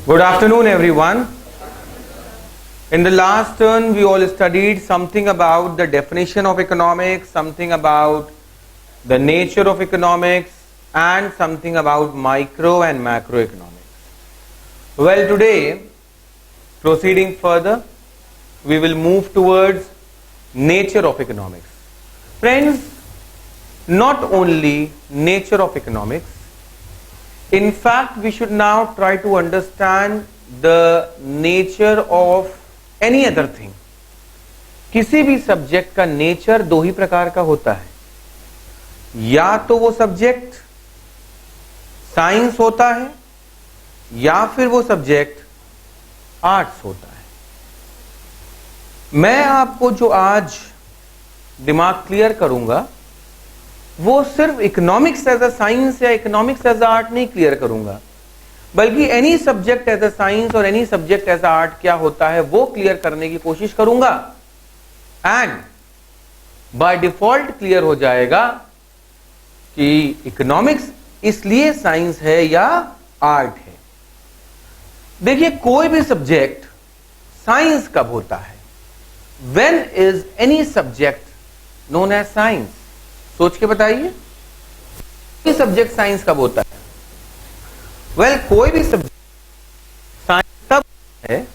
Good afternoon, everyone. In the last turn, we all studied something about the definition of economics, something about the nature of economics, and something about micro and macroeconomics. Well, today, proceeding further, we will move towards nature of economics. Friends, not only nature of economics, in fact, we should now try to understand the nature of any other thing. किसी भी subject का nature दो ही प्रकार का होता है, या तो वो सब्जेक्ट साइंस होता है या फिर वो सब्जेक्ट आर्ट्स होता है. मैं आपको जो आज दिमाग क्लियर करूंगा वो सिर्फ इकोनॉमिक्स एज अ साइंस या इकोनॉमिक्स एज अ आर्ट नहीं क्लियर करूंगा, बल्कि any subject as a science और any subject as a art क्या होता है वो क्लियर करने की कोशिश करूंगा. एंड बाय डिफॉल्ट क्लियर हो जाएगा कि इकोनॉमिक्स इसलिए साइंस है या आर्ट है. देखिए, कोई भी सब्जेक्ट साइंस कब होता है? When is any subject known as science? सोच के बताइए, ये सब्जेक्ट साइंस कब होता है? वेल, कोई भी सब्जेक्ट साइंस तब है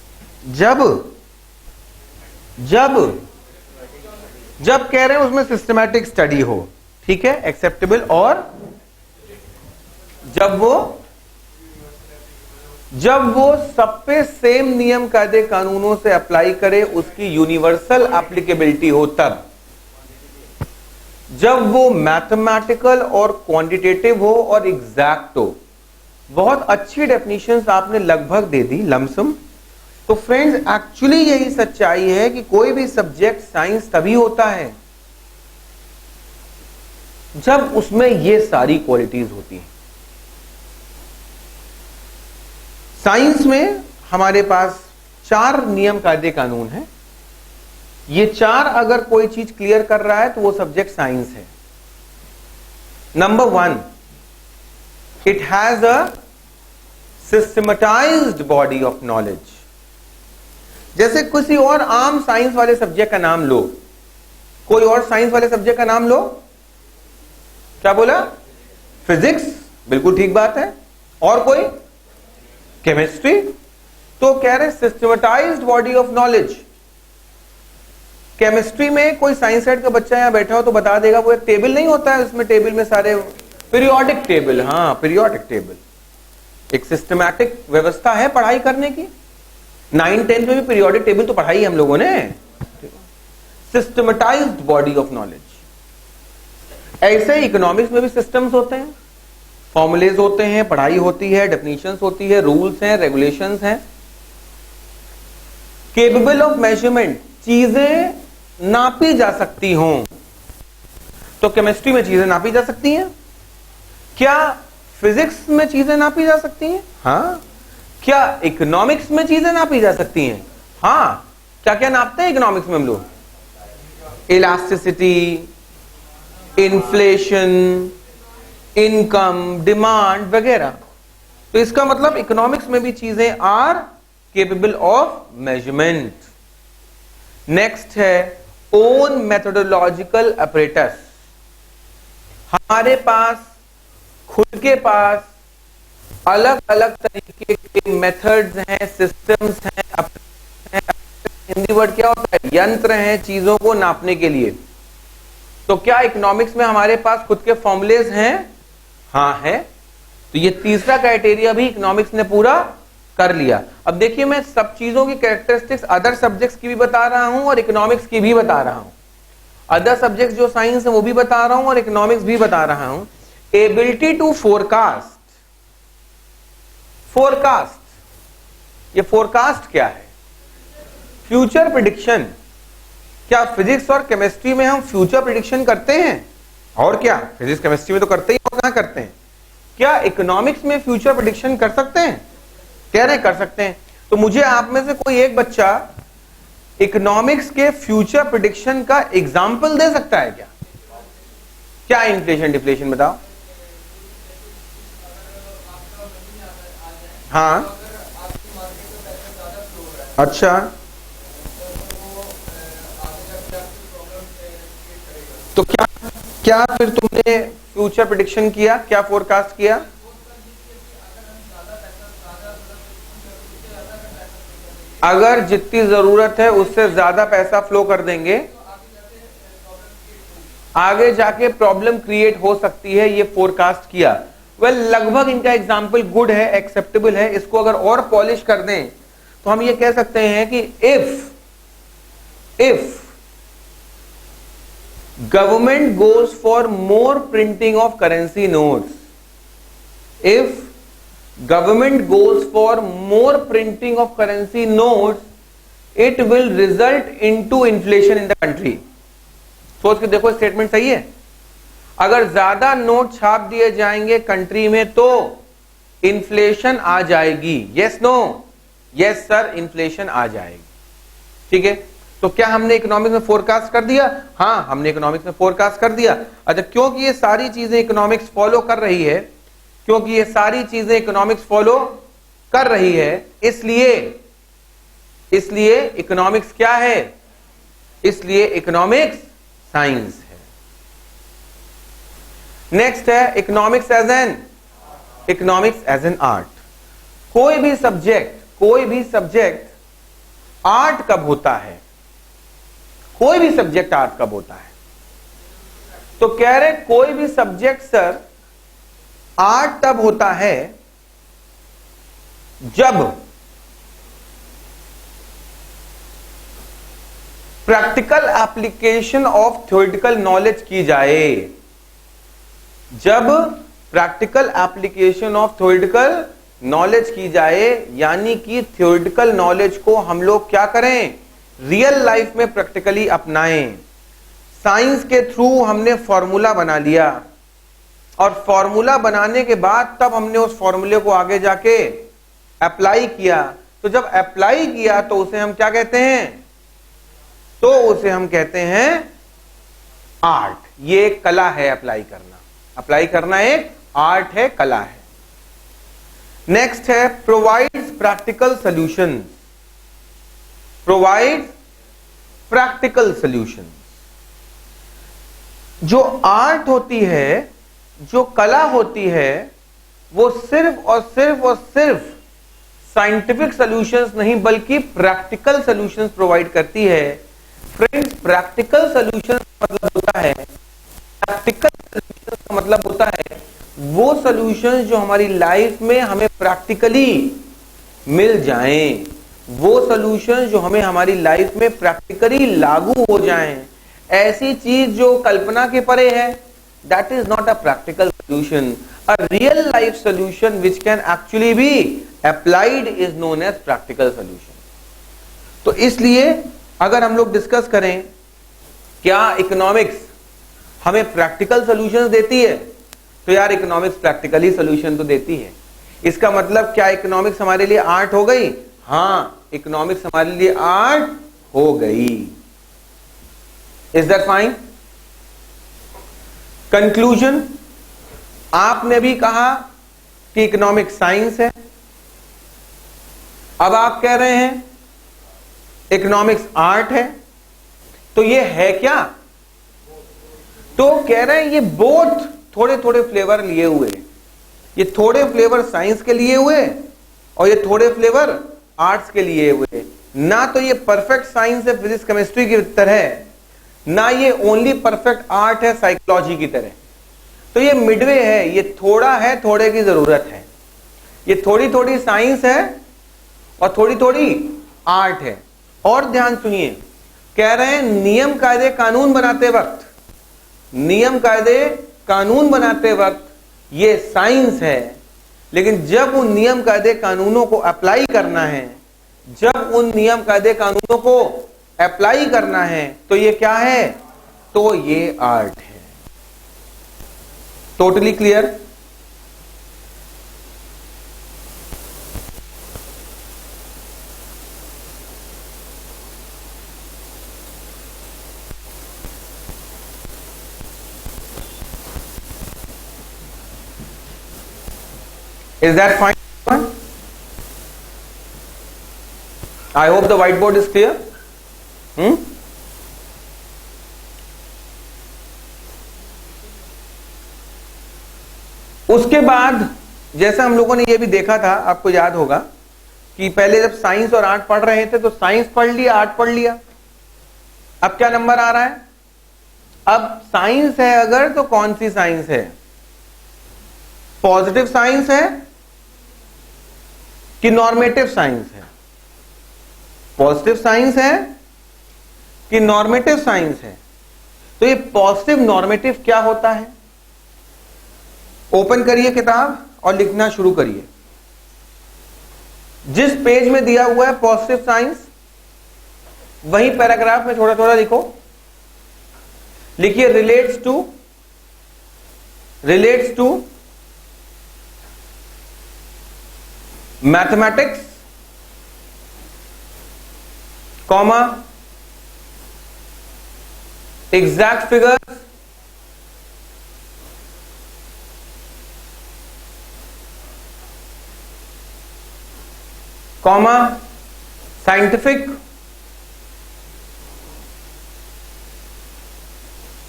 जब कह रहे हैं उसमें सिस्टमैटिक स्टडी हो, ठीक है, एक्सेप्टेबल, और जब वो सब पे सेम नियम कायदे कानूनों से अप्लाई करे, उसकी यूनिवर्सल एप्लीकेबिलिटी हो, तब जब वो मैथमेटिकल और क्वांटिटेटिव हो और एग्जैक्ट हो. बहुत अच्छी डेफिनेशंस आपने लगभग दे दी, लमसम. तो फ्रेंड्स, एक्चुअली यही सच्चाई है कि कोई भी सब्जेक्ट साइंस तभी होता है जब उसमें ये सारी क्वालिटीज होती हैं. साइंस में हमारे पास 4 नियम कायदे कानून हैं. ये 4 अगर कोई चीज क्लियर कर रहा है तो वो सब्जेक्ट साइंस है. Number 1, it has a systematized body of knowledge. जैसे किसी और आम साइंस वाले सब्जेक्ट का नाम लो, कोई और साइंस वाले सब्जेक्ट का नाम लो. क्या बोला? फिजिक्स, बिल्कुल ठीक बात है. और कोई? केमिस्ट्री. तो कह रहे सिस्टमटाइज्ड बॉडी ऑफ नॉलेज. केमिस्ट्री में कोई साइंस साइड का बच्चा यहां बैठा हो तो बता देगा, वो एक टेबल नहीं होता है, उसमें टेबल में सारे पीरियोडिक टेबल. हाँ, पीरियोडिक टेबल एक सिस्टमैटिक व्यवस्था है पढ़ाई करने की. 9th-10th में भी पीरियोडिक टेबल तो पढ़ाई हम लोगों ने. सिस्टमटाइज्ड बॉडी ऑफ नॉलेज. ऐसे इकोनॉमिक्स में भी सिस्टम्स होते हैं, फॉर्मुलेज होते हैं, पढ़ाई होती है, डेफिनेशंस होती है, रूल्स हैं, रेगुलेशंस हैं. केपेबल ऑफ मेजरमेंट, चीजें नापी जा सकती हों. तो केमिस्ट्री में चीजें नापी जा सकती हैं. क्या फिजिक्स में चीजें नापी जा सकती हैं? हाँ. क्या इकोनॉमिक्स में चीजें नापी जा सकती हैं? हाँ. क्या क्या नापते हैं इकोनॉमिक्स में हम लोग? इलास्टिसिटी, इन्फ्लेशन, इनकम, डिमांड वगैरह. तो इसका मतलब इकोनॉमिक्स में भी चीजें are capable of measurement. Next है ओन मेथोडोलॉजिकल अपरेटस. हमारे पास खुद के पास अलग अलग तरीके के मेथड्स हैं, सिस्टम्स हैं, हिंदी वर्ड क्या होता है? यंत्र हैं चीजों को नापने के लिए. तो क्या इकोनॉमिक्स में हमारे पास खुद के फॉर्मुलेज हैं? हाँ है. तो ये तीसरा क्राइटेरिया भी इकोनॉमिक्स ने पूरा कर लिया. अब देखिए, मैं सब चीजों की कैरेक्टरिस्टिक्स अदर सब्जेक्ट्स की भी बता रहा हूं और इकोनॉमिक्स की भी बता रहा हूं. अदर सब्जेक्ट्स जो साइंस है वो भी बता रहा हूं और इकोनॉमिक्स भी बता रहा हूं. Ability to forecast. ये फोरकास्ट क्या है? Future prediction. क्या फिजिक्स और केमिस्ट्री में हम फ्यूचर प्रिडिक्शन करते हैं? और क्या, फिजिक्स केमिस्ट्री में तो करते ही, और कहां करते हैं? क्या इकोनॉमिक्स में फ्यूचर प्रिडिक्शन कर सकते हैं? कह रहे कर सकते हैं. तो मुझे आप में से कोई एक बच्चा इकोनॉमिक्स के फ्यूचर प्रिडिक्शन का एग्जाम्पल दे सकता है क्या? क्या इन्फ्लेशन डिफ्लेशन बताओ. हाँ, अच्छा, तो क्या क्या फिर तुमने फ्यूचर प्रेडिक्शन किया, क्या फोरकास्ट किया? अगर जितनी जरूरत है उससे ज्यादा पैसा फ्लो कर देंगे, आगे जाके प्रॉब्लम क्रिएट हो सकती है, ये फोरकास्ट किया। लगभग इनका एग्जाम्पल गुड है, एक्सेप्टेबल है। इसको अगर और पॉलिश कर दें तो हम ये कह सकते हैं कि if government goes for more printing of currency notes, if government goes for more printing of currency notes, it will result into inflation in the country. सोच के देखो, स्टेटमेंट सही है। अगर ज्यादा नोट छाप दिए जाएंगे कंट्री में तो इन्फ्लेशन आ जाएगी। Yes no? Yes sir, inflation आ जाएगी। ठीक है, तो क्या हमने इकोनॉमिक्स में फोरकास्ट कर दिया? हाँ, हमने इकोनॉमिक्स में फोरकास्ट कर दिया। अच्छा, क्योंकि ये सारी चीजें इकोनॉमिक्स फॉलो कर रही है, क्योंकि ये सारी चीजें इकोनॉमिक्स फॉलो कर रही है, इसलिए इकोनॉमिक्स क्या है? इसलिए इकोनॉमिक्स साइंस है। नेक्स्ट है इकोनॉमिक्स एज एन आर्ट। कोई भी सब्जेक्ट आर्ट कब होता है? कोई भी सब्जेक्ट आर्ट कब होता है? तो कह रहे कोई भी सब्जेक्ट सर आर्ट तब होता है जब practical application of theoretical knowledge की जाए। जब practical application of theoretical knowledge की जाए, यानी कि थ्योरेटिकल नॉलेज को हम लोग क्या करें? रियल लाइफ में प्रैक्टिकली अपनाएं। साइंस के थ्रू हमने फॉर्मूला बना लिया, और फॉर्मूला बनाने के बाद तब हमने उस फॉर्मूले को आगे जाके अप्लाई किया। तो जब अप्लाई किया तो उसे हम क्या कहते हैं? तो उसे हम कहते हैं आर्ट। ये एक कला है, अप्लाई करना एक आर्ट है, कला है। नेक्स्ट है प्रोवाइड्स प्रैक्टिकल सॉल्यूशन। जो आर्ट होती है, जो कला होती है, वो सिर्फ और सिर्फ साइंटिफिक सॉल्यूशंस नहीं बल्कि प्रैक्टिकल सॉल्यूशंस प्रोवाइड करती है। फ्रेंड्स, प्रैक्टिकल सॉल्यूशंस मतलब होता है, वो सॉल्यूशंस जो हमारी लाइफ में हमें प्रैक्टिकली मिल जाएं, वो सॉल्यूशंस जो हमें हमारी लाइफ में प्रैक्टिकली लागू हो जाएं। ऐसी चीज जो कल्पना के परे है, that is not a practical solution. A real life solution which can actually be applied is known as practical solution. तो इसलिए अगर हम लोग डिस्कस करें क्या इकोनॉमिक्स हमें प्रैक्टिकल सॉल्यूशंस देती है, तो यार इकोनॉमिक्स प्रैक्टिकली सॉल्यूशन तो देती है। इसका मतलब क्या इकोनॉमिक्स हमारे लिए आर्ट हो गई? हाँ, इकोनॉमिक्स हमारे लिए आर्ट हो गई। Is that fine? कंक्लूजन, आपने भी कहा कि इकोनॉमिक्स साइंस है, अब आप कह रहे हैं इकोनॉमिक्स आर्ट है, तो ये है क्या? तो कह रहे हैं ये बोथ थोड़े थोड़े फ्लेवर लिए हुए, ये थोड़े फ्लेवर साइंस के लिए हुए और ये थोड़े फ्लेवर आर्ट्स के लिए हुए। ना तो ये परफेक्ट साइंस है फिजिक्स केमिस्ट्री की तरह, ना ये ओनली परफेक्ट आर्ट है साइकोलॉजी की तरह। तो ये मिडवे है, ये थोड़ा है, थोड़े की जरूरत है। ये थोड़ी थोड़ी साइंस है और थोड़ी थोड़ी आर्ट है। और ध्यान सुनिए, कह रहे हैं नियम कायदे कानून बनाते वक्त ये साइंस है, लेकिन जब उन नियम कायदे कानूनों को अप्लाई करना है, तो ये क्या है? तो ये आर्ट है। Totally clear? Is that fine? I hope the white board is clear. उसके बाद जैसा हम लोगों ने ये भी देखा था, आपको याद होगा कि पहले जब साइंस और आर्ट पढ़ रहे थे तो साइंस पढ़ लिया, आर्ट पढ़ लिया. अब क्या नंबर आ रहा है? अब साइंस है अगर तो कौन सी साइंस है? पॉजिटिव साइंस है कि नॉर्मेटिव साइंस है? पॉजिटिव साइंस है कि नॉर्मेटिव साइंस है? तो ये पॉजिटिव नॉर्मेटिव क्या होता है? ओपन करिए किताब और लिखना शुरू करिए. जिस पेज में दिया हुआ है पॉजिटिव साइंस, वही पैराग्राफ में थोड़ा थोड़ा लिखो. लिखिए relates to mathematics, comma exact figures, comma scientific,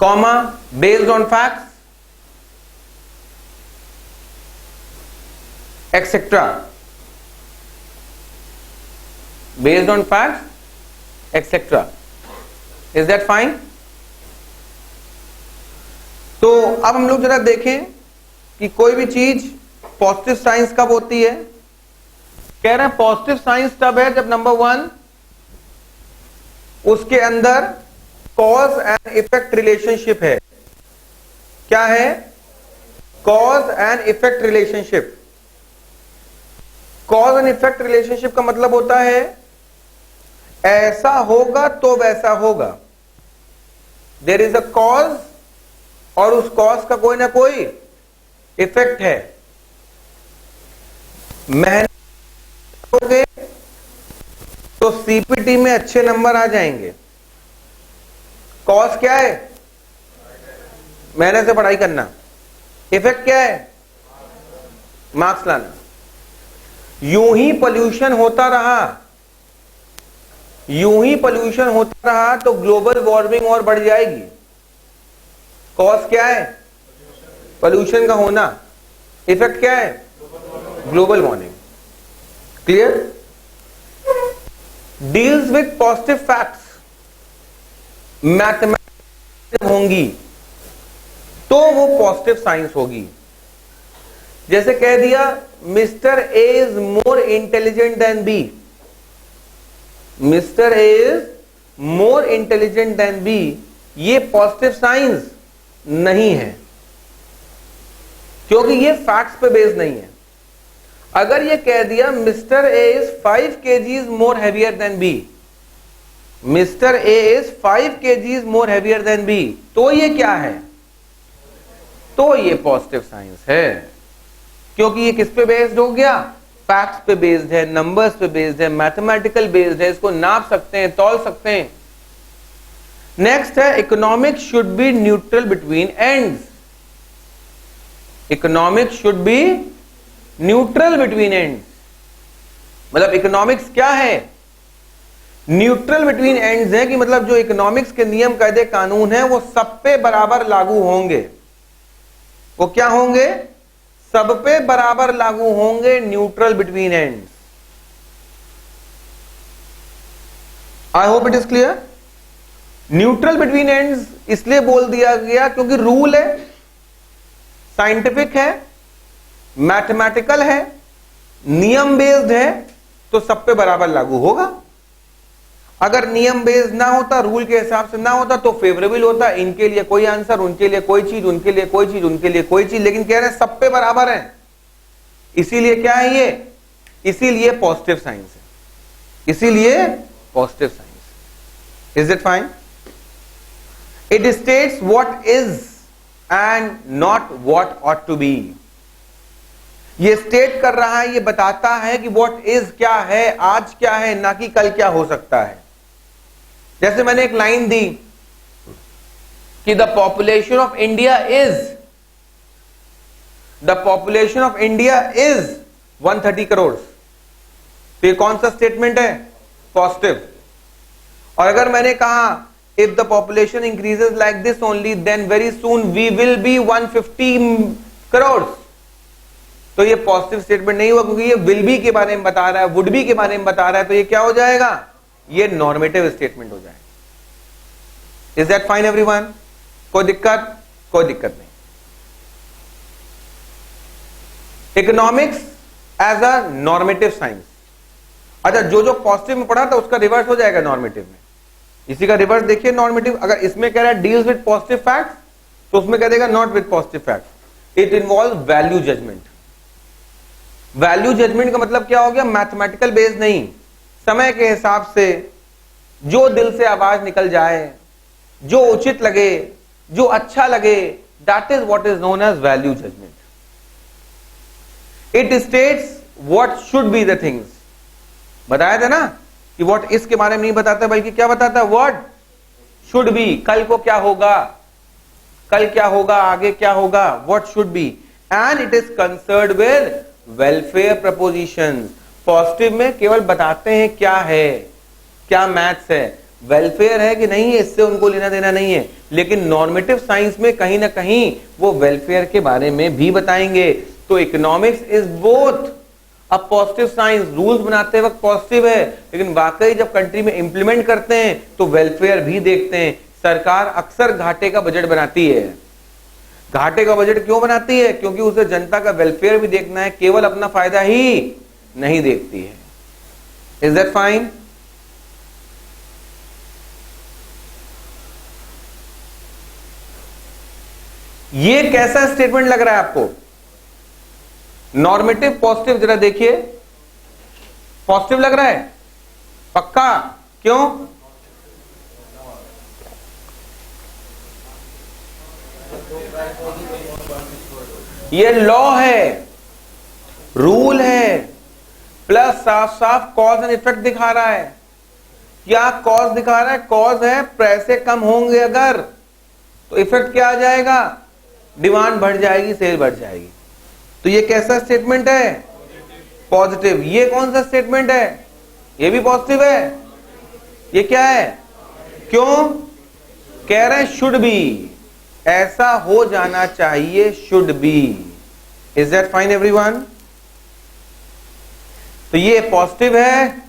comma based on facts, etcetera. Based on facts etcetera. Is that fine? तो अब हम लोग जरा देखें कि कोई भी चीज पॉजिटिव साइंस कब होती है. कह रहे हैं पॉजिटिव साइंस तब है जब नंबर 1 उसके अंदर कॉज एंड इफेक्ट रिलेशनशिप है. क्या है? Cause and effect relationship. Cause and effect relationship का मतलब होता है ऐसा होगा तो वैसा होगा. देयर इज अ कॉज और उस कॉज का कोई ना कोई इफेक्ट है. मेहनत करोगे तो सीपीटी में अच्छे नंबर आ जाएंगे. कॉज क्या है? मेहनत से पढ़ाई करना. इफेक्ट क्या है? मार्क्स लाना. यूं ही पोल्यूशन होता रहा तो ग्लोबल वार्मिंग और बढ़ जाएगी. कॉज क्या है? पोल्यूशन का होना. इफेक्ट क्या है? Global warming. Clear? Deals with positive facts, mathematics होंगी तो वो पॉजिटिव साइंस होगी. जैसे कह दिया mister A is more intelligent than B. Mister A is more intelligent than B. ये पॉजिटिव साइंस नहीं है क्योंकि ये फैक्ट्स पे बेस्ड नहीं है. अगर ये कह दिया mister A is 5 kgs more heavier than B, mister A is 5 kgs more heavier than B, तो ये क्या है? तो ये पॉजिटिव साइंस है क्योंकि ये किस पे बेस्ड हो गया? फैक्ट्स पे बेस्ड है, नंबर्स पे बेस्ड है, मैथमेटिकल बेस्ड है. इसको नाप सकते हैं, तौल सकते हैं. नेक्स्ट है economics should be neutral between ends. Economics should be neutral between ends. मतलब इकोनॉमिक्स क्या है? न्यूट्रल बिटवीन एंड्स है कि मतलब जो इकोनॉमिक्स के नियम कायदे कानून है वो सब पे बराबर लागू होंगे. वो क्या होंगे? सब पे बराबर लागू होंगे. Neutral between ends. I hope it is clear. Neutral between ends इसलिए बोल दिया गया क्योंकि रूल है, साइंटिफिक है, मैथमेटिकल है, नियम बेस्ड है, तो सब पे बराबर लागू होगा. अगर नियम बेस्ड ना होता, रूल के हिसाब से ना होता तो फेवरेबल होता. इनके लिए कोई आंसर, उनके लिए कोई चीज, उनके लिए कोई चीज, उनके लिए कोई चीज. लेकिन कह रहे हैं सब पे बराबर है. इसीलिए क्या है ये? इसीलिए पॉजिटिव साइंस है. इसीलिए positive science. Is it fine? It states what is and not what ought to be. ये स्टेट कर रहा है, ये बताता है कि व्हाट इज क्या है, आज क्या है, ना कि कल क्या हो सकता है. जैसे मैंने एक लाइन दी कि the population of India is 130 crore. तो ये कौन सा स्टेटमेंट है? पॉजिटिव। और अगर मैंने कहा if the population increases like this only then very soon we will be 150 crore, तो ये पॉजिटिव स्टेटमेंट नहीं हुआ, क्योंकि ये विल बी के बारे में बता रहा है, वुड बी के बारे में बता रहा है, तो ये क्या हो जाएगा, ये नॉर्मेटिव स्टेटमेंट हो जाएगा। Is that fine everyone? कोई दिक्कत? कोई दिक्कत नहीं। Economics as a normative science. अच्छा, जो जो पॉजिटिव में पढ़ा था उसका रिवर्स हो जाएगा नॉर्मेटिव में। इसी का रिवर्स देखिए नॉर्मेटिव, अगर इसमें कह रहा है डील्स विद पॉजिटिव फैक्ट्स, तो उसमें कह देगा not with positive facts, it involve value judgement. Value judgement का मतलब क्या हो गया, मैथमेटिकल बेस नहीं, समय के हिसाब से जो दिल से आवाज निकल जाए, जो उचित लगे, जो अच्छा लगे, that is what is known as value judgement. It states what should be the things. बताया था ना कि व्हाट इसके बारे में नहीं बताता, बल्कि क्या बताता है, व्हाट शुड बी, कल को क्या होगा, कल क्या होगा, आगे क्या होगा, what should B. And it is concerned with welfare propositions. Positive में केवल बताते हैं क्या है, क्या मैथ्स है, वेलफेयर है कि नहीं है, इससे उनको लेना देना नहीं है। लेकिन नॉर्मेटिव साइंस में कहीं ना कहीं वो वेलफेयर के बारे में भी बताएंगे। तो economics is both a positive science, rules बनाते वक्त पॉजिटिव है, लेकिन वाकई जब कंट्री में इंप्लीमेंट करते हैं तो वेलफेयर भी देखते हैं। सरकार अक्सर घाटे का बजट बनाती है। घाटे का बजट क्यों बनाती है? क्योंकि उसे जनता का वेलफेयर भी देखना है, केवल अपना फायदा ही नहीं देखती है। Is that fine? ये कैसा स्टेटमेंट लग रहा है आपको? नॉर्मेटिव पॉजिटिव, जरा देखिए, पॉजिटिव लग रहा है पक्का? क्यों? ये लॉ है, रूल है, प्लस साफ साफ कॉज एंड इफेक्ट दिखा रहा है। क्या कॉज दिखा रहा है? कॉज है पैसे कम होंगे अगर, तो इफेक्ट क्या आ जाएगा, डिमांड बढ़ जाएगी, सेल बढ़ जाएगी। तो ये कैसा स्टेटमेंट है? पॉजिटिव। ये कौन सा स्टेटमेंट है? ये भी पॉजिटिव है। ये क्या है? क्यों? कह रहे हैं शुड बी, ऐसा हो जाना चाहिए, should be. Is that fine everyone? तो ये पॉजिटिव है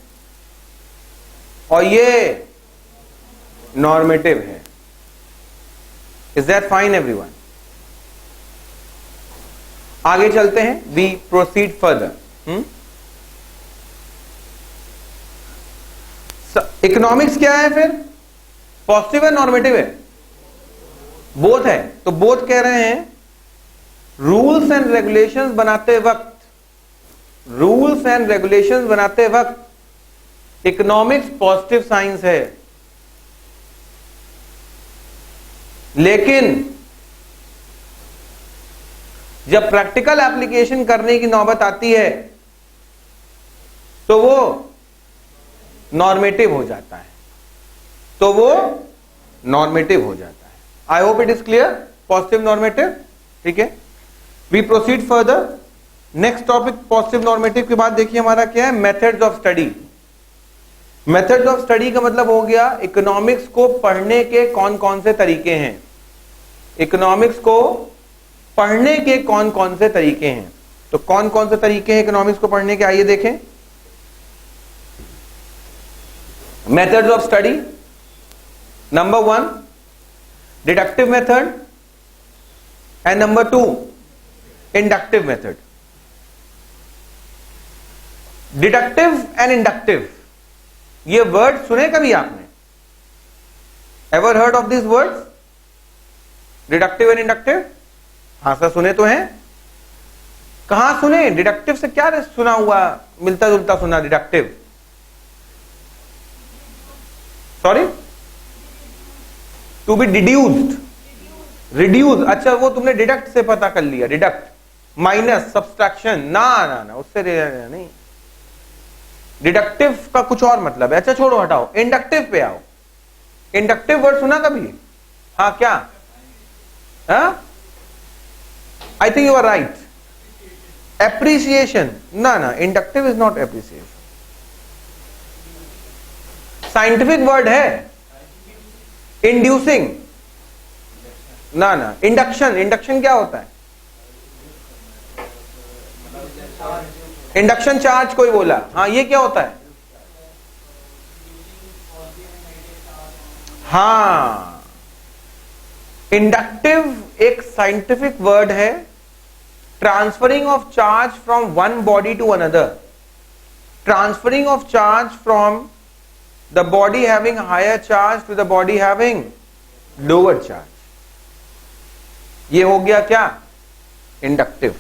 और ये नॉर्मेटिव है। Is that fine everyone? आगे चलते हैं, वी प्रोसीड फर्दर। इकोनॉमिक्स क्या है फिर? पॉजिटिव है, नॉर्मेटिव है, बोथ है। तो बोथ कह रहे हैं रूल्स एंड रेगुलेशंस बनाते वक्त, रूल्स एंड रेगुलेशंस बनाते वक्त इकोनॉमिक्स पॉजिटिव साइंस है, लेकिन जब प्रैक्टिकल एप्लीकेशन करने की नौबत आती है तो वो नॉर्मेटिव हो जाता है, तो वो नॉर्मेटिव हो जाता है। I hope it is clear, positive normative. ठीक है, we proceed further. Next topic positive normative के बाद देखिए हमारा क्या है, methods of study. Methods of study का मतलब हो गया इकोनॉमिक्स को पढ़ने के कौन कौन से तरीके हैं। इकोनॉमिक्स को पढ़ने के कौन कौन से तरीके हैं? तो कौन कौन से तरीके हैं इकोनॉमिक्स को पढ़ने के, आइए देखें। Methods of study, number 1 deductive method and number 2 inductive method. Deductive and inductive, ये वर्ड सुने कभी आपने? Ever heard of this words, deductive and inductive? हाँ सर, सुने तो हैं। कहां सुने? डिडक्टिव से क्या सुना हुआ, मिलता जुलता सुना deductive? Sorry, to be deduced, reduce. अच्छा, वो तुमने डिडक्ट से पता कर लिया, डिडक्ट माइनस सब्सट्रैक्शन, ना ना ना, उससे नहीं। डिडक्टिव का कुछ और मतलब है। अच्छा छोड़ो, हटाओ, इंडक्टिव पे आओ। इंडक्टिव वर्ड सुना कभी? हाँ, क्या? हाँ, I think you are right. Appreciation. No, no. Inductive is not appreciation. Scientific word है। इंड्यूसिंग ना ना, इंडक्शन, इंडक्शन क्या होता है? इंडक्शन चार्ज कोई बोला, हाँ ये क्या होता है? हाँ, इंडक्टिव एक साइंटिफिक वर्ड है, transferring of charge from one body to another, transferring of charge from the body having higher charge to the body having lower charge, ये हो गया क्या? इंडक्टिव।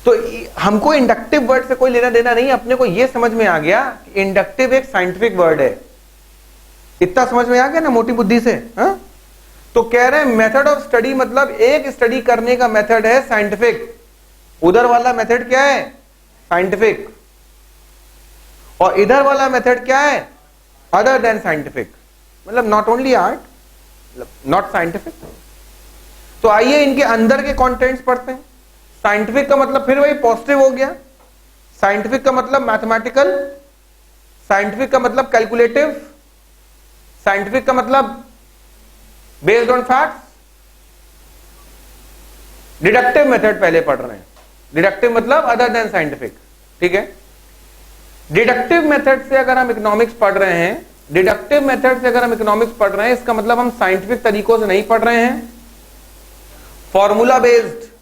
तो हमको इंडक्टिव वर्ड से कोई लेना देना नहीं, अपने को यह समझ में आ गया कि इंडक्टिव एक साइंटिफिक वर्ड है। इतना समझ में आ गया ना मोटी बुद्धि से, हा? तो कह रहे हैं मेथड ऑफ स्टडी मतलब एक स्टडी करने का मेथड है साइंटिफिक, उधर वाला मेथड क्या है? साइंटिफिक। और इधर वाला मेथड क्या है? अदर देन साइंटिफिक, मतलब not only art, not scientific. तो आइए इनके अंदर के कंटेंट्स पढ़ते हैं। साइंटिफिक का मतलब फिर वही पॉजिटिव हो गया, साइंटिफिक का मतलब मैथमेटिकल, साइंटिफिक का मतलब कैलकुलेटिव, साइंटिफिक का मतलब based on facts. Deductive method पहले पढ़ रहे हैं, डिडक्टिव मतलब अदर देन साइंटिफिक, ठीक है। डिडक्टिव मेथड से अगर हम इकोनॉमिक्स पढ़ रहे हैं, डिडक्टिव मेथड से अगर हम इकोनॉमिक्स पढ़ रहे हैं, इसका मतलब हम साइंटिफिक तरीकों से नहीं पढ़ रहे हैं, फॉर्मूला बेस्ड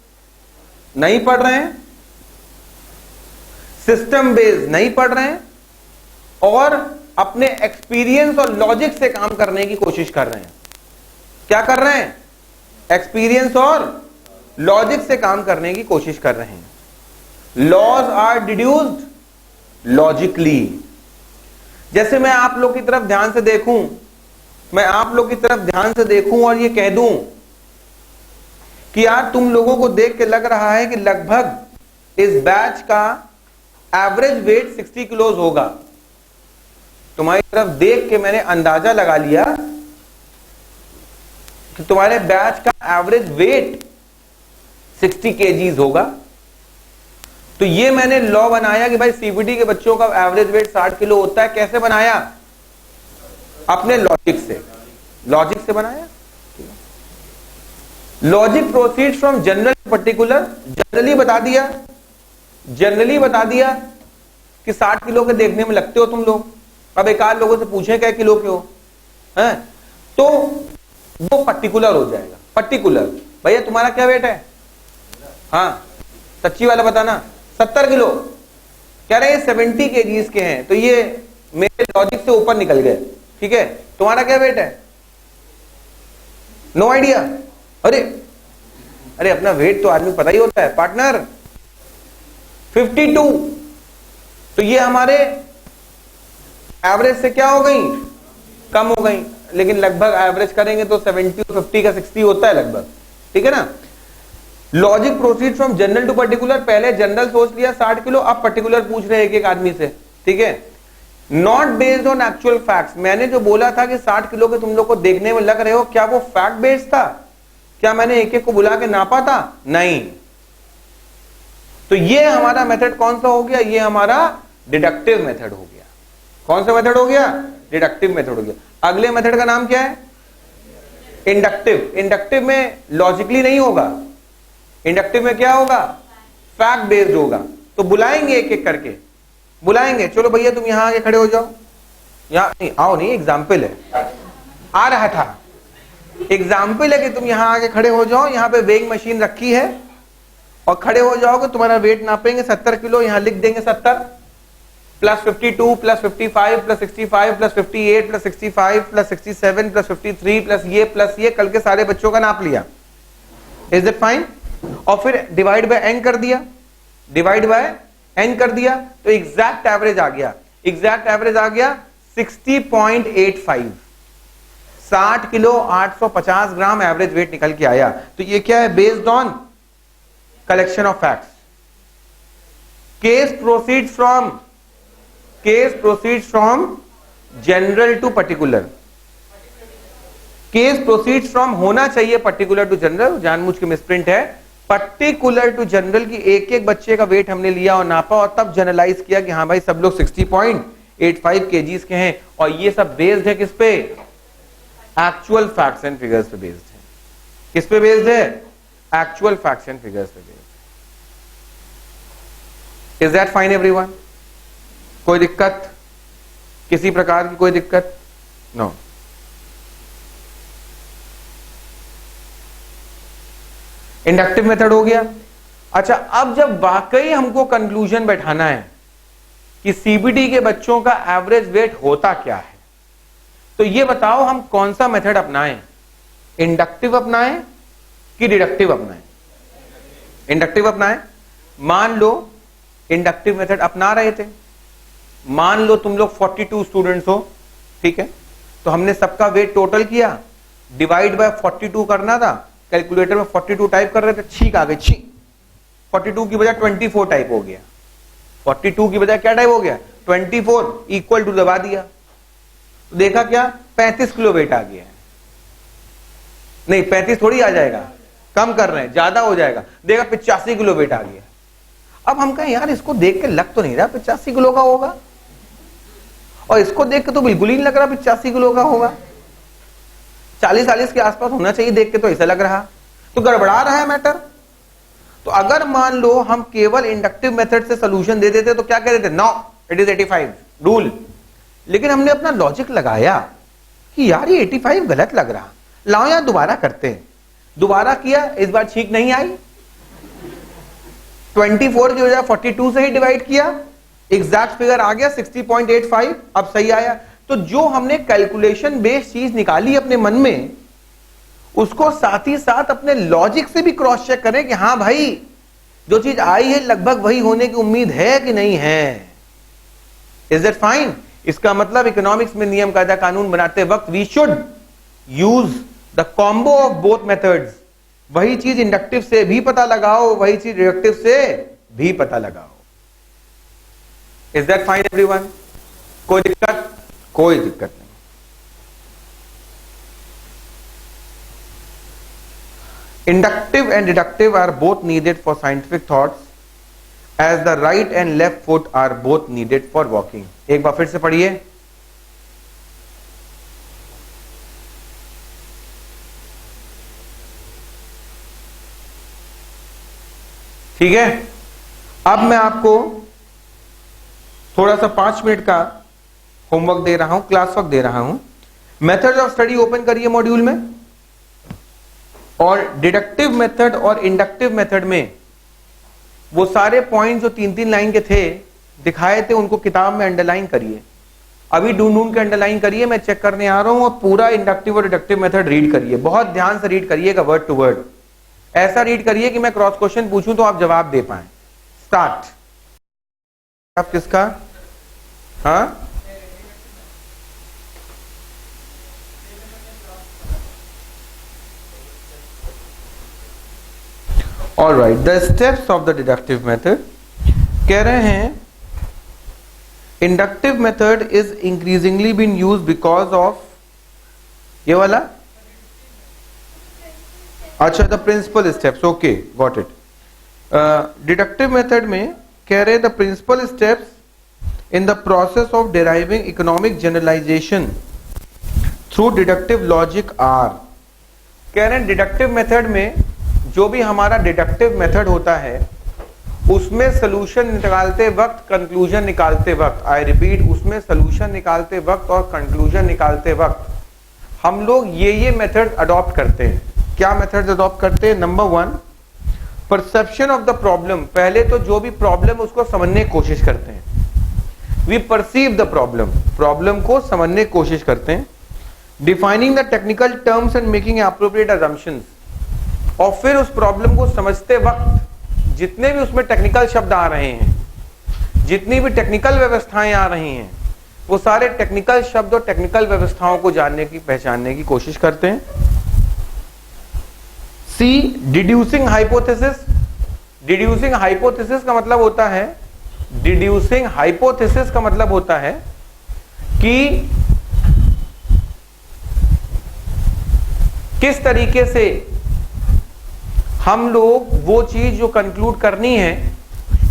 नहीं पढ़ रहे हैं, सिस्टम बेस्ड नहीं पढ़ रहे हैं, और अपने एक्सपीरियंस और लॉजिक से काम करने की कोशिश कर रहे हैं। क्या कर रहे हैं? एक्सपीरियंस और लॉजिक से काम करने की कोशिश कर रहे हैं। Laws are deduced logically. जैसे मैं आप लोग की तरफ ध्यान से देखूं, मैं आप लोग की तरफ ध्यान से देखूं और ये कह दूं कि यार तुम लोगों को देख के लग रहा है कि लगभग इस बैच का एवरेज वेट 60 किलोज होगा। तुम्हारी तरफ देख के मैंने अंदाजा लगा लिया कि तुम्हारे बैच का एवरेज वेट 60 केजीज होगा। तो ये मैंने लॉ बनाया कि भाई सीबीटी के बच्चों का एवरेज वेट 60 किलो होता है। कैसे बनाया? अपने लॉजिक से, लॉजिक से बनाया। Logic proceeds from general to particular. Generally बता दिया, जनरली बता दिया कि 60 किलो के देखने में लगते हो तुम लोग। अब एक आध लोगों से पूछे क्या किलो के हो, हैं? तो वो पर्टिकुलर हो जाएगा। पर्टिकुलर, भैया तुम्हारा क्या वेट है? हाँ सच्ची वाला बताना। 70 किलो। कह रहे हैं 70 केजीज के हैं, तो ये मेरे लॉजिक से ऊपर निकल गए, ठीक है। तुम्हारा क्या वेट है? No idea. अरे अरे अपना वेट तो आदमी पता ही होता है पार्टनर। 52। तो ये हमारे एवरेज से क्या हो गई? कम हो गई। लेकिन लगभग एवरेज करेंगे तो 70 और 50 का 60 होता है लगभग, ठीक है ना। Logic proceed from general to particular. पहले जनरल सोच लिया 60 किलो, अब पर्टिकुलर पूछ रहे एक एक आदमी से, ठीक है। Not based on actual facts. मैंने जो बोला था कि 60 किलो के तुम लोग को देखने में लग रहे हो, क्या वो फैक्ट बेस्ड था? क्या मैंने एक एक को बुला के नापा था? नहीं। तो ये हमारा मेथड कौन सा हो गया? ये हमारा डिडक्टिव मेथड हो गया। कौन सा मेथड हो गया? डिडक्टिव मेथड हो गया। अगले मेथड का नाम क्या है? इंडक्टिव। इंडक्टिव में लॉजिकली नहीं होगा, इंडक्टिव में क्या होगा? फैक्ट बेस्ड होगा। तो बुलाएंगे एक एक करके, बुलाएंगे। चलो भैया तुम यहां आके खड़े हो जाओ। यहां नहीं आओ, नहीं एग्जाम्पल है, आ रहा था। एग्जाम्पल है कि तुम यहां आके खड़े हो जाओ। यहां पे वेइंग मशीन रखी है और खड़े हो जाओगे, तुम्हारा वेट नापेंगे 70 किलो। यहां लिख देंगे 70 plus 52 plus 55 plus 65 plus 58 plus 65 plus 67 plus 53 plus ये कल के सारे बच्चों का नाप लिया। Is it fine? और फिर डिवाइड बाय एन कर दिया, डिवाइड बाय एन कर दिया, तो एग्जैक्ट एवरेज आ गया। एग्जैक्ट एवरेज आ गया 60.85। 60 किलो 850 ग्राम एवरेज वेट निकल के आया। तो ये क्या है? Based on collection of facts. Case proceeds from general to particular. Case proceeds from होना चाहिए पर्टिकुलर टू जनरल, जानबूझ के मिसप्रिंट है। पर्टिकुलर टू जनरल की एक एक बच्चे का वेट हमने लिया और नापा और तब जनरलाइज किया कि हाँ भाई सब लोग 85 kgs के हैं, और ये सब बेस्ड है किस पे? एक्चुअल फैक्ट्स एंड फिगर्स पे बेस्ड है। किस पे बेस्ड है? एक्चुअल फैक्ट्स एंड फिगर्स पे based. Is that fine everyone? कोई दिक्कत? किसी प्रकार की कोई दिक्कत? नो। इंडक्टिव मेथड हो गया। अच्छा, अब जब वाकई हमको कंक्लूजन बैठाना है कि सीबीटी के बच्चों का एवरेज वेट होता क्या है, तो ये बताओ हम कौन सा मेथड अपनाएं? इंडक्टिव अपनाएं कि डिडक्टिव अपनाएं? इंडक्टिव अपनाएं। मान लो इंडक्टिव मेथड अपना रहे थे, मान लो तुम लोग 42 स्टूडेंट्स हो, ठीक है, तो हमने सबका वेट टोटल किया, डिवाइड बाय 42 करना था, कैलकुलेटर में 42 टाइप कर रहे थे, छींक आ गई, छींक, 42 की बजाय 24 टाइप हो गया। 42 की बजाय क्या टाइप हो गया? 24 इक्वल टू दबा दिया, तो देखा क्या? 35 किलो वेट आ गया। नहीं 35 थोड़ी आ जाएगा, कम कर रहे हैं, ज्यादा हो जाएगा, देखा 85 किलो वेट आ गया। अब हम कहें यार इसको देख के लग तो नहीं रहा 85 किलो का होगा, और इसको देख के तो बिल्कुल ही नहीं लग रहा 85 किलो का होगा, 40-40 के आसपास होना चाहिए, देख के तो ऐसा लग रहा, तो गड़बड़ा रहा है मैटर। तो अगर मान लो हम केवल इंडक्टिव मेथड से सोल्यूशन दे देते तो क्या कह देते? No it is 85 rule. लेकिन हमने अपना लॉजिक लगाया कि यार ये 85 गलत लग रहा, लाओ यार दोबारा करते हैं। दोबारा किया, इस बार ठीक नहीं आई, 24 की वजह 42 से ही डिवाइड किया, एग्जैक्ट फिगर आ गया 60.85, अब सही आया। तो जो हमने कैलकुलेशन बेस्ड चीज निकाली अपने मन में, उसको साथ ही साथ अपने लॉजिक से भी क्रॉस चेक करें कि हाँ भाई जो चीज आई है लगभग वही होने की उम्मीद है कि नहीं है। Is that fine? इसका मतलब इकोनॉमिक्स में नियम कायदा कानून बनाते वक्त we should use the combo of both methods. वही चीज इंडक्टिव से भी पता लगाओ, वही चीज डिडक्टिव से भी पता लगाओ। Is that fine everyone? कोई दिक्कत? कोई दिक्कत नहीं। Inductive and deductive are both needed for scientific thoughts, as the right and left foot are both needed for walking. एक बार फिर से पढ़िए। ठीक है, अब मैं आपको थोड़ा सा 5 मिनट का होमवर्क दे रहा हूं, क्लास वर्क दे रहा हूं। मेथड ऑफ स्टडी ओपन करिए मॉड्यूल में, और डिडक्टिव मेथड और इंडक्टिव मेथड में वो सारे पॉइंट जो 3-3 लाइन के थे दिखाए थे उनको किताब में अंडरलाइन करिए। अभी ढूंढ के अंडरलाइन करिए, मैं चेक करने आ रहा हूं, और पूरा इंडक्टिव और डिडक्टिव मेथड रीड करिए, बहुत ध्यान से रीड करिएगा, वर्ड टू वर्ड। ऐसा रीड करिए कि मैं क्रॉस क्वेश्चन पूछूं तो आप जवाब दे पाए। स्टार्ट। आप किसका? हाँ, all right, the steps of the deductive method. कह रहे हैं inductive method is increasingly been use because of, ये वाला, अच्छा, the principle steps, okay got it. Deductive method में कह रहे हैं the principle steps in the process of deriving economic generalisation through deductive logic are. कह रहे हैं डिडक्टिव मेथड में जो भी हमारा डिडक्टिव मेथड होता है उसमें सॉल्यूशन निकालते वक्त, कंक्लूजन निकालते वक्त, आई रिपीट, उसमें सॉल्यूशन निकालते वक्त और कंक्लूजन निकालते वक्त हम लोग ये मेथड अडॉप्ट करते हैं। क्या मेथड्स अडॉप्ट करते हैं? Number 1, perception of the problem. पहले तो जो भी प्रॉब्लम उसको समझने की कोशिश करते हैं, we perceive the problem, problem को समझने की कोशिश करते हैं। Defining the technical terms and making appropriate assumptions, और फिर उस प्रॉब्लम को समझते वक्त जितने भी उसमें टेक्निकल शब्द आ रहे हैं, जितनी भी टेक्निकल व्यवस्थाएं आ रही हैं, वो सारे टेक्निकल शब्द और टेक्निकल व्यवस्थाओं को जानने की, पहचानने की कोशिश करते हैं। सी, डिड्यूसिंग हाइपोथेसिस। डिड्यूसिंग हाइपोथेसिस का मतलब होता है, डिड्यूसिंग हाइपोथेसिस का मतलब होता है कि किस तरीके से हम लोग वो चीज जो कंक्लूड करनी है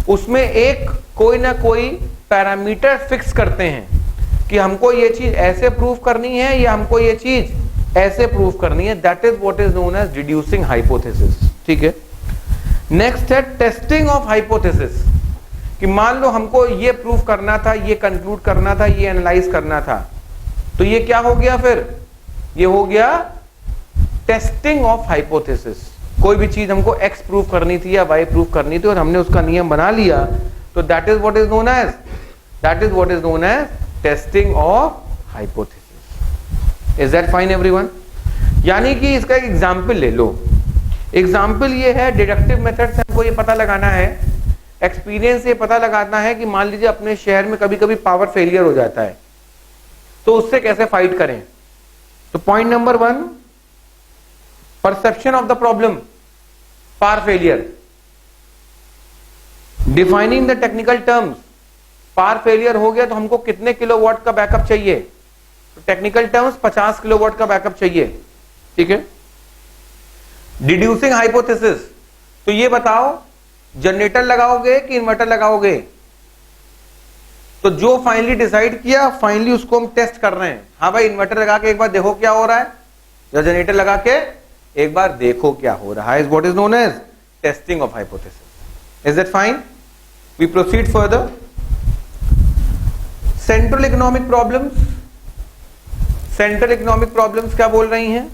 उसमें एक कोई ना कोई पैरामीटर फिक्स करते हैं। कि हमको ये चीज ऐसे प्रूव करनी है या हमको ये चीज ऐसे प्रूव करनी है, that is what is known as deducing hypothesis. ठीक है, नेक्स्ट है टेस्टिंग ऑफ हाइपोथेसिस, कि मान लो हमको ये प्रूव करना था, ये कंक्लूड करना था, ये एनालाइज करना था, तो ये क्या हो गया, फिर ये हो गया टेस्टिंग ऑफ हाइपोथेसिस। कोई भी चीज हमको x प्रूव करनी थी या y प्रूव करनी थी और हमने उसका नियम बना लिया, तो that is what is known as testing of hypothesis. Is that fine everyone? यानी कि इसका एक एग्जांपल ले लो। एग्जांपल ये है, डिडक्टिव मेथड से हमको ये पता लगाना है, एक्सपीरियंस से पता लगाना है कि मान लीजिए अपने शहर में कभी कभी पावर फेलियर हो जाता है, तो उससे कैसे फाइट करें। तो point number 1, perception of the problem, power failure, defining the technical terms. Power failure हो गया तो हमको कितने किलोवाट का बैकअप चाहिए, तो टेक्निकल टर्म्स 50 किलोवाट का बैकअप चाहिए। ठीक है, डिड्यूसिंग हाइपोथेसिस, तो ये बताओ जनरेटर लगाओगे कि इन्वर्टर लगाओगे, तो जो फाइनली डिसाइड किया, फाइनली उसको हम टेस्ट कर रहे हैं। हाँ भाई, इन्वर्टर लगा के एक बार देखो क्या हो रहा है, या जनरेटर लगा के एक बार देखो क्या हो रहा है, is what is known as testing of hypothesis. Is that fine? We proceed further. Central economic problems, central economic problems क्या बोल रही हैं?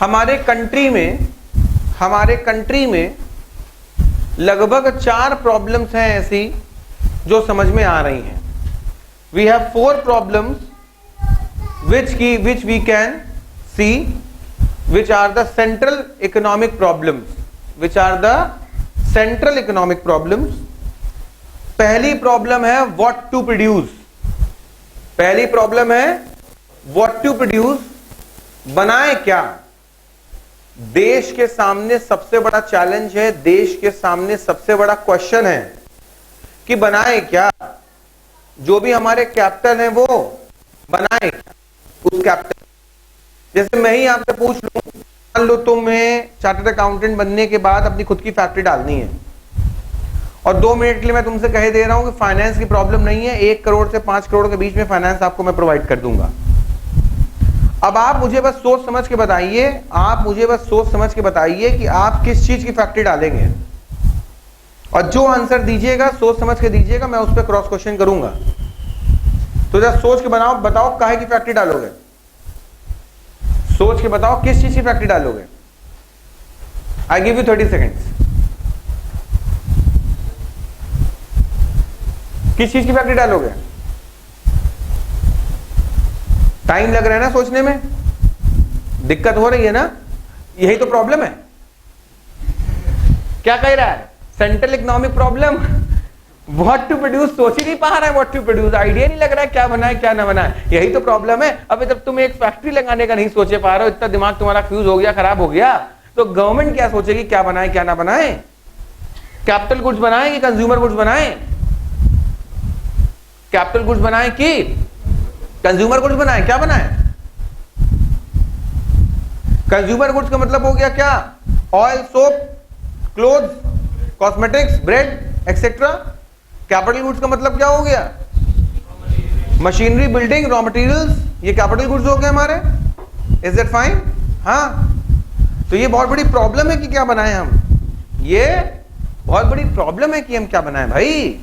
हमारे कंट्री में लगभग 4 प्रॉब्लम्स हैं ऐसी जो समझ में आ रही हैं। We have 4 problems which we can see, which are the central economic problems, पहली प्रॉब्लम है what to produce, बनाए क्या। देश के सामने सबसे बड़ा चैलेंज है, देश के सामने सबसे बड़ा क्वेश्चन है कि बनाए क्या। जो भी हमारे कैपिटल है वो बनाए उस कैपिटल। जैसे मैं ही आपसे पूछ लूं, मान लो तुम्हें चार्टर्ड अकाउंटेंट बनने के बाद अपनी खुद की फैक्ट्री डालनी है, और 2 मिनट के लिए मैं तुमसे कह दे रहा हूं कि फाइनेंस की प्रॉब्लम नहीं है, 1 करोड़ से 5 करोड़ के बीच में फाइनेंस आपको मैं प्रोवाइड कर दूंगा। अब आप मुझे बस सोच समझ के बताइए कि आप किस चीज की फैक्ट्री डालेंगे, और जो आंसर दीजिएगा सोच समझ के दीजिएगा, मैं उस पर क्रॉस क्वेश्चन करूंगा। तो जरा सोच के बताओ काहे की फैक्ट्री डालोगे, सोच के बताओ किस चीज की फैक्ट्री डालोगे। I give you 30 seconds. किस चीज की फैक्ट्री डालोगे? टाइम लग रहा है ना सोचने में, दिक्कत हो रही है ना, यही तो प्रॉब्लम है। क्या कह रहा है? Central economic problem, what to produce, सोच ही नहीं पा रहा है व्हाट टू प्रोड्यूस, आइडिया नहीं लग रहा है क्या बनाए क्या ना बनाए, यही तो प्रॉब्लम है। अब जब तुम एक फैक्ट्री लगाने का नहीं सोचे पा रहे हो, इतना दिमाग तुम्हारा फ्यूज हो गया, खराब हो गया, तो गवर्नमेंट क्या सोचेगी क्या बनाए क्या ना बनाए, कैपिटल गुड्स बनाए कि कंज्यूमर गुड्स बनाए, कैपिटल गुड्स बनाए कि कंज्यूमर गुड्स बनाए, क्या बनाए? कंज्यूमर गुड्स का मतलब हो गया क्या? Oil, soap, clothes, cosmetics, bread etcetera. Capital goods का मतलब क्या हो गया? मशीनरी, बिल्डिंग, रॉ मटेरियल्स, ये कैपिटल गुड्स हो गए हमारे। Is that fine? हाँ, तो ये बहुत बड़ी प्रॉब्लम है कि क्या बनाए हम, ये बहुत बड़ी प्रॉब्लम है कि हम क्या बनाए भाई।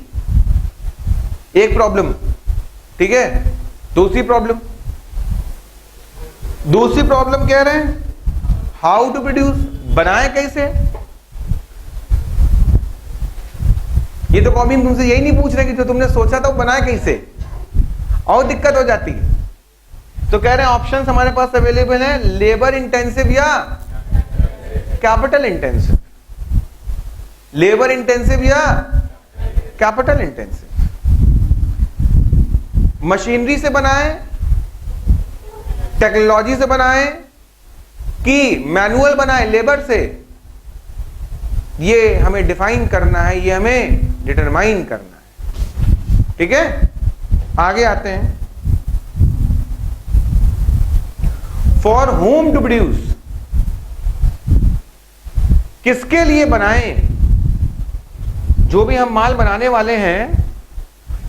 एक प्रॉब्लम, ठीक है। दूसरी प्रॉब्लम कह रहे हैं हाउ टू प्रोड्यूस, बनाए कैसे। ये तो कभी हम तुमसे यही नहीं पूछ रहे कि जो तुमने सोचा था वो बनाए कैसे, और दिक्कत हो जाती है। तो कह रहे हैं ऑप्शंस हमारे पास अवेलेबल है, लेबर इंटेंसिव या कैपिटल इंटेंसिव, लेबर इंटेंसिव या कैपिटल इंटेंसिव। मशीनरी से बनाए, टेक्नोलॉजी से बनाए कि मैनुअल बनाए लेबर से, ये हमें डिफाइन करना है, ये हमें डिटरमाइन करना है। ठीक है, आगे आते हैं। फॉर होम टू प्रोड्यूस, किसके लिए बनाएं। जो भी हम माल बनाने वाले हैं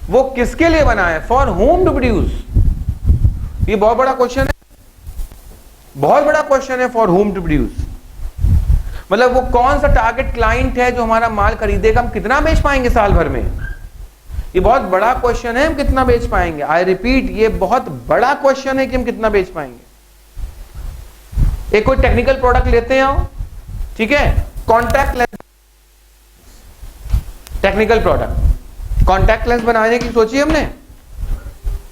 वो किसके लिए बना है? For whom to produce. ये बहुत बड़ा क्वेश्चन है, बहुत बड़ा क्वेश्चन है। फॉर होम टू प्रोड्यूस मतलब वो कौन सा टारगेट क्लाइंट है जो हमारा माल खरीदेगा, हम कितना बेच पाएंगे साल भर में? ये बहुत बड़ा क्वेश्चन है, हम कितना बेच पाएंगे। आई रिपीट, ये बहुत बड़ा क्वेश्चन है कि हम कितना बेच पाएंगे। एक कोई टेक्निकल प्रोडक्ट लेते हैं, ठीक है, contact lens, technical product, contact lens बनाने की सोची हमने।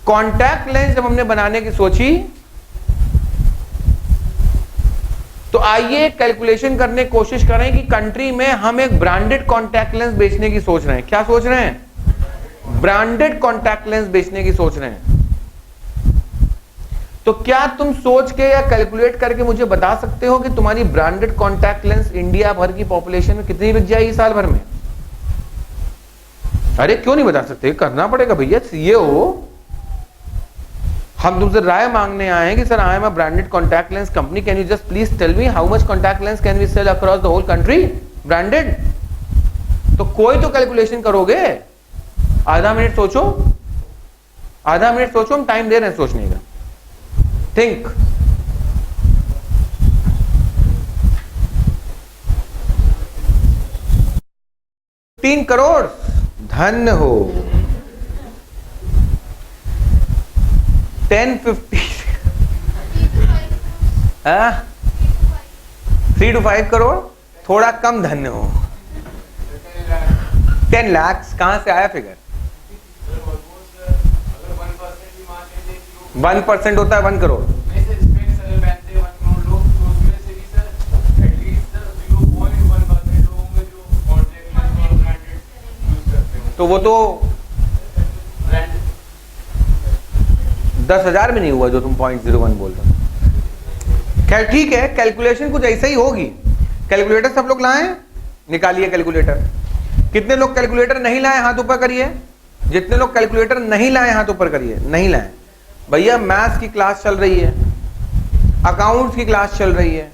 कॉन्टैक्ट लेंस जब हमने बनाने की सोची तो आइए कैलकुलेशन करने की कोशिश करें कि कंट्री में हम एक ब्रांडेड कॉन्टैक्ट लेंस बेचने की सोच रहे हैं। क्या सोच रहे हैं? ब्रांडेड कॉन्टैक्ट लेंस बेचने की सोच रहे हैं। तो क्या तुम सोच के या कैलकुलेट करके मुझे बता सकते हो कि तुम्हारी ब्रांडेड कॉन्टैक्ट लेंस इंडिया भर की पॉपुलेशन में कितनी बिक जाएगी साल भर में? अरे क्यों नहीं बता सकते? करना पड़ेगा भैया, सीए हो। हम तुमसे राय मांगने आए हैं कि sir I am a branded contact lens company, can you just please tell me how much contact lens can we sell across the whole country branded? तो कोई तो कैलकुलेशन करोगे। आधा मिनट सोचो, आधा मिनट सोचो, हम टाइम दे रहे हैं सोचने का। थिंक। $3 करोड़ धन्य हो। 10-50 3 to 5 करोड़, थोड़ा कम धन्य हो। 10 लाख कहां से आया फिगर? 1% होता है 1 करोड़। तो वो तो 10,000 में नहीं हुआ जो तुम 0.01 बोल रहे हो। खैर ठीक है, कैलकुलेशन कुछ ऐसा ही होगी। कैलकुलेटर सब लोग लाएं, निकालिए कैलकुलेटर। कितने लोग कैलकुलेटर नहीं लाए हाथ ऊपर करिए। जितने लोग कैलकुलेटर नहीं लाए हाथ ऊपर करिए। नहीं लाए भैया, मैथ्स की क्लास चल रही है, अकाउंट्स की क्लास चल रही है,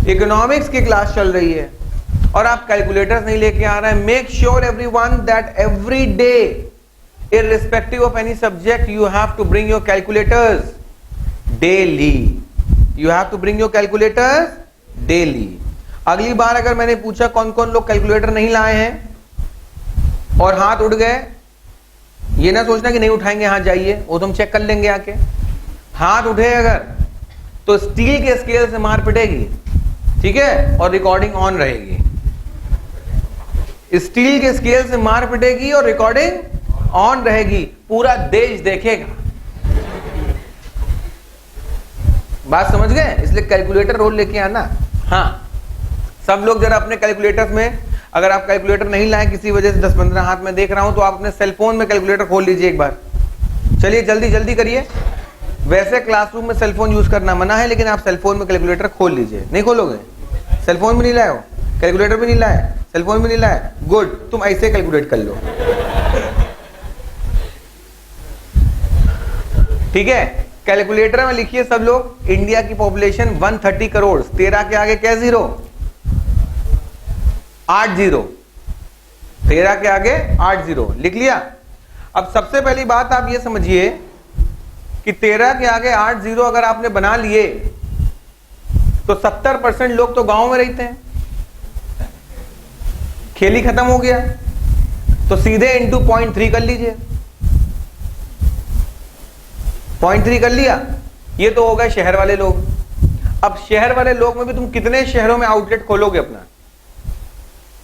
इकोनॉमिक्स की क्लास चल रही है और आप कैलकुलेटर्स नहीं लेके आ रहे हैं। Make sure everyone that every day irrespective of any subject you have to bring your calculators daily. You have to bring your calculators daily. अगली बार अगर मैंने पूछा कौन कौन लोग कैलकुलेटर नहीं लाए हैं और हाथ उठ गए, ये ना सोचना कि नहीं उठाएंगे, हाथ जाइए, वो तो हम चेक कर लेंगे आके। हाथ उठे अगर तो स्टील के स्केल से मार पिटेगी, ठीक है, और रिकॉर्डिंग ऑन रहेगी। स्टील के स्केल से मार पिटेगी और रिकॉर्डिंग ऑन रहेगी, पूरा देश देखेगा। बात समझ गए? इसलिए कैलकुलेटर रोल लेके आना। हाँ, सब लोग जरा अपने कैलकुलेटर्स में, अगर आप कैलकुलेटर नहीं लाए किसी वजह से, 10-15 हाथ में देख रहा हूं, तो आप अपने सेलफोन में कैलकुलेटर खोल लीजिए एक बार। चलिए जल्दी जल्दी करिए। वैसे क्लासरूम में सेलफोन यूज करना मना है, लेकिन आप सेलफोन में कैलकुलेटर खोल लीजिए। नहीं खोलोगे? सेलफोन में नहीं लाए हो, कैलकुलेटर भी नहीं लाए, सेलफोन में नहीं लाए, गुड, तुम ऐसे कैलकुलेट कर लो। ठीक है, कैलकुलेटर में लिखिए सब लोग, इंडिया की पॉपुलेशन 130 करोड़। 13 के आगे क्या जीरो? 8 जीरो। 13 के आगे 8 जीरो लिख लिया। अब सबसे पहली बात आप ये समझिए कि 13 के आगे 8 जीरो अगर आपने बना लिए तो 70% लोग तो गांव में रहते हैं। खेल ही खत्म हो गया। तो सीधे इंटू 0.3 कर लीजिए। 0.3 कर लिया। ये तो हो गए शहर वाले लोग। अब शहर वाले लोग में भी तुम कितने शहरों में आउटलेट खोलोगे अपना?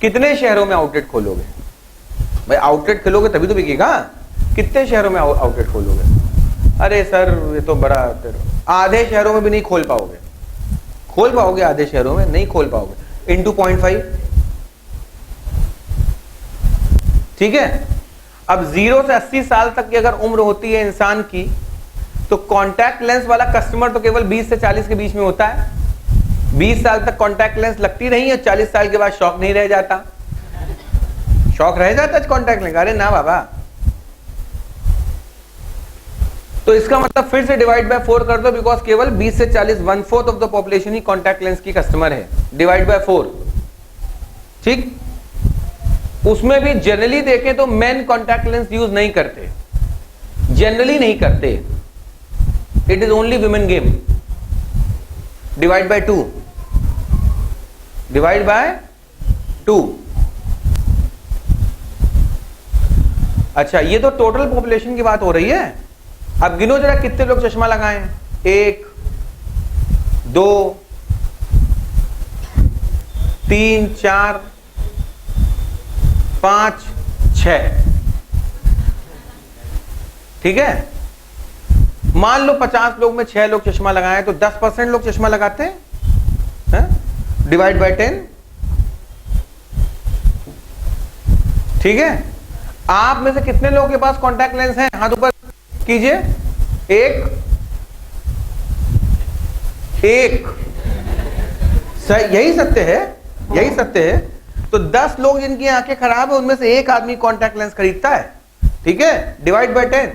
कितने शहरों में आउटलेट खोलोगे भाई? आउटलेट खोलोगे तभी तो बिकेगा। कितने शहरों में आउटलेट खोलोगे? अरे सर ये तो बड़ा, आधे शहरों में भी नहीं खोल पाओगे। खोल पाओगे? आधे शहरों में नहीं खोल पाओगे। इंटू 0.5, ठीक है। अब 0 से 80 साल तक की अगर उम्र होती है इंसान की, तो कॉन्टैक्ट लेंस वाला कस्टमर तो केवल 20 से 40 के बीच में होता है। 20 साल तक कॉन्टैक्ट लेंस लगती नहीं है, 40 साल के बाद शौक नहीं रह जाता। शौक रह जाता है कॉन्टैक्ट लेंस? अरे ना बाबा। तो इसका मतलब फिर से डिवाइड बाय 4 कर दो, बिकॉज केवल 20 से 40, 1/4 of the population he contact lens की कस्टमर है। डिवाइड बाय 4, ठीक। उसमें भी जनरली देखें तो मेन कॉन्टैक्ट लेंस यूज नहीं करते, जनरली नहीं करते, it is only women game. Divide by 2, divide by 2। अच्छा, ये तो टोटल पॉपुलेशन की बात हो रही है। अब गिनो जरा कितने लोग चश्मा लगाएं। 1 2 3 4 5 6। ठीक है, मान लो 50 लोग में 6 लोग चश्मा लगाएं तो 10% लोग चश्मा लगाते हैं। Divide by 10। ठीक है, आप में से कितने लोगों के पास कॉन्टैक्ट लेंस हैं? हाथ ऊपर कीजिए। एक सही, यही सत्य है, यही सत्य है। तो 10 लोग जिनकी आंखें खराब है उनमें से एक आदमी कॉन्टैक्ट लेंस खरीदता है। ठीक है, डिवाइड बाय 10,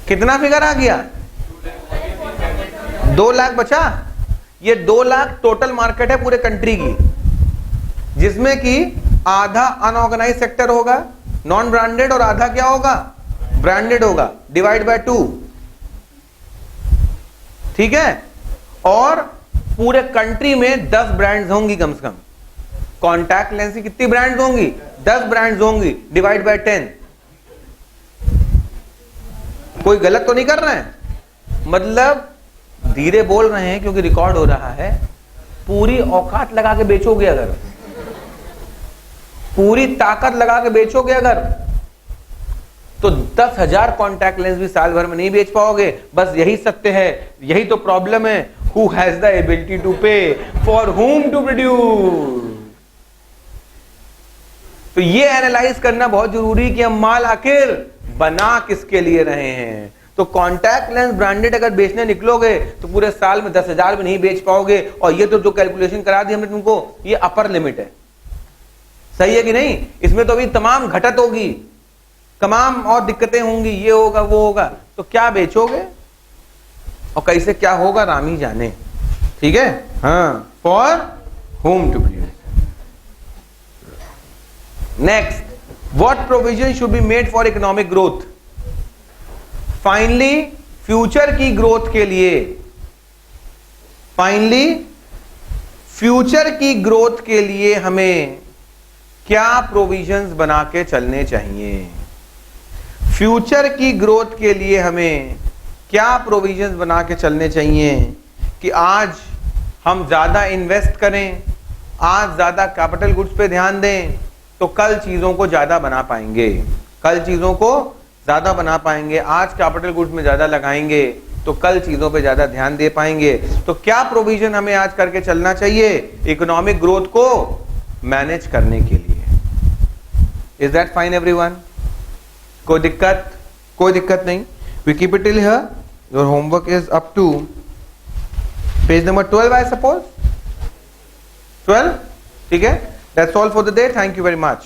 कितना फिगर आ गया? 2 लाख बचा। ये 2 लाख टोटल मार्केट है पूरे कंट्री की, जिसमें कि आधा अनऑर्गेनाइज सेक्टर होगा, नॉन ब्रांडेड, और आधा क्या होगा? ब्रांडेड होगा। Divide by 2। ठीक है, और पूरे कंट्री में 10 ब्रांड्स होंगी कम से कम। कॉन्टैक्ट लेंस की कितनी ब्रांड्स होंगी? 10 ब्रांड्स होंगी। Divide by 10। कोई गलत तो नहीं कर रहे हैं? मतलब धीरे बोल रहे हैं क्योंकि रिकॉर्ड हो रहा है। पूरी औकात लगा के बेचोगे अगर, पूरी ताकत लगा के बेचोगे अगर, तो 10,000 कॉन्टैक्ट लेंस भी साल भर में नहीं बेच पाओगे। बस यही सत्य है, यही तो प्रॉब्लम है। Who has the ability to pay, for whom to produce. तो ये एनालाइज करना बहुत जरूरी है कि हम माल आखिर बना किसके लिए रहे हैं। तो कॉन्टैक्ट लेंस ब्रांडेड अगर बेचने निकलोगे तो पूरे साल में 10,000 भी नहीं बेच पाओगे। और ये तो जो कैलकुलेशन करा दी हमने तुमको, ये अपर लिमिट है। सही है कि नहीं? इसमें तो अभी तमाम घटत होगी, तमाम और दिक्कतें होंगी, ये होगा वो होगा। तो क्या बेचोगे और कैसे क्या होगा राम ही जाने। ठीक है, हाँ, for whom to produce. Next, what provision should be made for economic growth. Finally future की ग्रोथ के लिए, फाइनली फ्यूचर की ग्रोथ के लिए हमें क्या प्रोविजंस बना के चलने चाहिए? फ्यूचर की ग्रोथ के लिए हमें क्या प्रोविजंस बना के चलने चाहिए कि आज हम ज्यादा इन्वेस्ट करें, आज ज्यादा कैपिटल गुड्स पे ध्यान दें, तो कल चीजों को ज्यादा बना पाएंगे। कल चीजों को ज्यादा बना पाएंगे। आज कैपिटल गुड्स में ज्यादा लगाएंगे तो कल चीजों पे ज्यादा ध्यान दे पाएंगे। तो क्या प्रोविजन हमें आज करके चलना चाहिए इकोनॉमिक ग्रोथ को मैनेज करने के लिए? Is that fine everyone? कोई दिक्कत? कोई दिक्कत नहीं। We keep it till here. Your homework is up to page number 12 I suppose. 12? ठीक है, that's all for the day. Thank you very much.